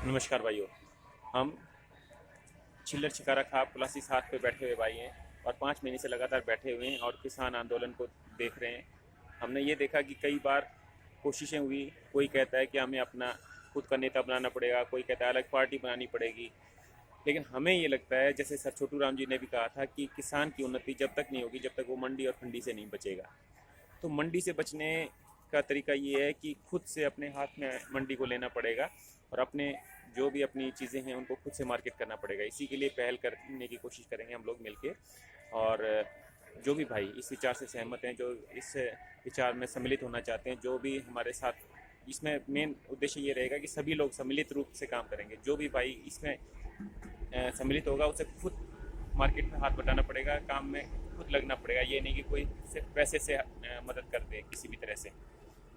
नमस्कार भाइयों। हम छिल्लर शिकारा खाप पुलासी साथ पे बैठे हुए भाई हैं और 5 महीने से लगातार बैठे हुए हैं और किसान आंदोलन को देख रहे हैं। हमने ये देखा कि कई बार कोशिशें हुई। कोई कहता है कि हमें अपना खुद का नेता बनाना पड़ेगा, कोई कहता है अलग पार्टी बनानी पड़ेगी। लेकिन हमें ये लगता है, जैसे सर छोटू राम जी ने भी कहा था, कि किसान की उन्नति जब तक नहीं होगी जब तक वो मंडी और फंडी से नहीं बचेगा। तो मंडी से बचने का तरीका ये है कि खुद से अपने हाथ में मंडी को लेना पड़ेगा और अपने जो भी अपनी चीज़ें हैं उनको खुद से मार्केट करना पड़ेगा। इसी के लिए पहल करने की कोशिश करेंगे हम लोग मिलके। और जो भी भाई इस विचार से सहमत हैं, जो इस विचार में सम्मिलित होना चाहते हैं, जो भी हमारे साथ, इसमें मेन उद्देश्य ये रहेगा कि सभी लोग सम्मिलित रूप से काम करेंगे। जो भी भाई इसमें सम्मिलित होगा उसे खुद मार्केट में हाथ बटाना पड़ेगा, काम में खुद लगना पड़ेगा। ये नहीं कि कोई सिर्फ पैसे से मदद कर दे किसी भी तरह से।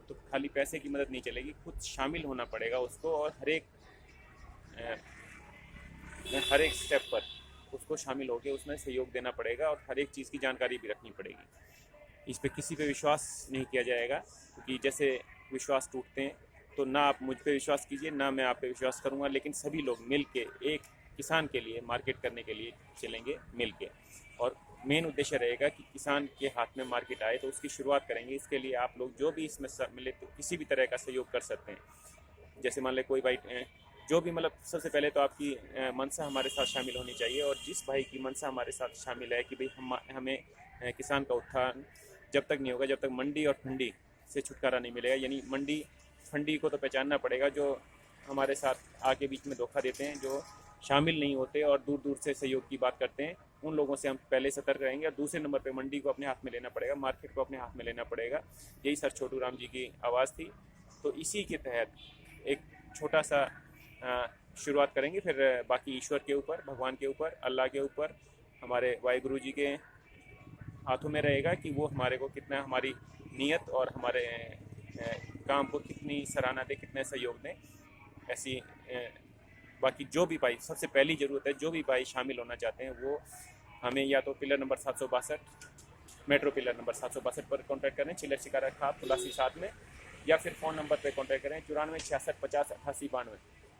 तो खाली पैसे की मदद नहीं चलेगी, खुद शामिल होना पड़ेगा उसको, और हर एक स्टेप पर उसको शामिल होकर उसमें सहयोग देना पड़ेगा और हर एक चीज़ की जानकारी भी रखनी पड़ेगी। इस पे किसी पे विश्वास नहीं किया जाएगा, क्योंकि जैसे विश्वास टूटते हैं तो ना आप मुझ पे विश्वास कीजिए, ना मैं आप पे विश्वास करूँगा, लेकिन सभी लोग मिल के एक किसान के लिए मार्केट करने के लिए चलेंगे मिल के। और मेन उद्देश्य रहेगा कि किसान के हाथ में मार्केट आए, तो उसकी शुरुआत करेंगे। इसके लिए आप लोग जो भी इसमें सम्मिलित तो किसी भी तरह का सहयोग कर सकते हैं। जैसे मान लें कोई भाई जो भी, मतलब सबसे पहले तो आपकी मंशा हमारे साथ शामिल होनी चाहिए। और जिस भाई की मंशा हमारे साथ शामिल है कि भाई हमें किसान का उत्थान जब तक नहीं होगा जब तक मंडी और फंडी से छुटकारा नहीं मिलेगा। यानी मंडी फंडी को तो पहचानना पड़ेगा, जो हमारे साथ आके बीच में धोखा देते हैं, जो शामिल नहीं होते और दूर दूर से सहयोग की बात करते हैं, उन लोगों से हम पहले सतर्क रहेंगे। और दूसरे नंबर पे मंडी को अपने हाथ में लेना पड़ेगा, मार्केट को अपने हाथ में लेना पड़ेगा। यही सर छोटू राम जी की आवाज़ थी। तो इसी के तहत एक छोटा सा शुरुआत करेंगे, फिर बाकी ईश्वर के ऊपर, भगवान के ऊपर, अल्लाह के ऊपर, हमारे वाहिगुरु जी के हाथों में रहेगा कि वो हमारे को कितना, हमारी नीयत और हमारे काम को कितनी सराहना दें, कितने सहयोग दें। ऐसी बाकी जो भी भाई, सबसे पहली ज़रूरत है, जो भी भाई शामिल होना चाहते हैं वो हमें या तो pillar number 762, metro pillar number 762 पर कॉन्टैक्ट करें, छिल्लर शिकारा खाप पुलासी साथ में, या फिर फ़ोन नंबर पर कॉन्टैक्ट करें 94 66 50 88 92।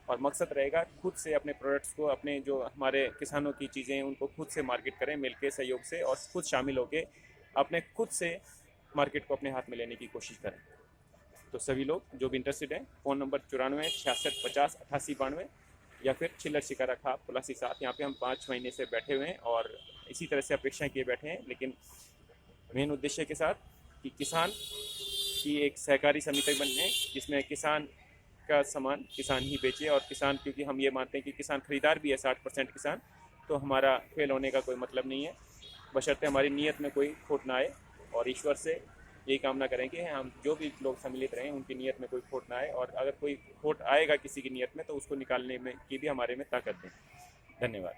और मकसद रहेगा खुद से अपने प्रोडक्ट्स को, अपने जो हमारे किसानों की चीज़ें हैं उनको खुद से मार्केट करें मिलके सहयोग से, और खुद शामिल होकर अपने खुद से मार्केट को अपने हाथ में लेने की कोशिश करें। तो सभी लोग जो भी इंटरेस्टेड हैं, फ़ोन नंबर 94 66 50 88 92, या फिर छिल्लर शिकारा खाप पुलासी साथ। यहाँ पे हम 5 महीने से बैठे हुए हैं और इसी तरह से अपेक्षाएं किए बैठे हैं, लेकिन मेन उद्देश्य के साथ कि किसान की एक सहकारी समिति बने, जिसमें किसान का सामान किसान ही बेचे। और किसान, क्योंकि हम ये मानते हैं कि किसान खरीदार भी है 60% किसान, तो हमारा फेल होने का कोई मतलब नहीं है, बशर्ते हमारी नीयत में कोई खोट ना आए। और ईश्वर से यही कामना करें कि हम जो भी लोग सम्मिलित रहें उनकी नीयत में कोई खोट ना आए, और अगर कोई खोट आएगा किसी की नीयत में तो उसको निकालने में की भी हमारे में ताकत दें। धन्यवाद।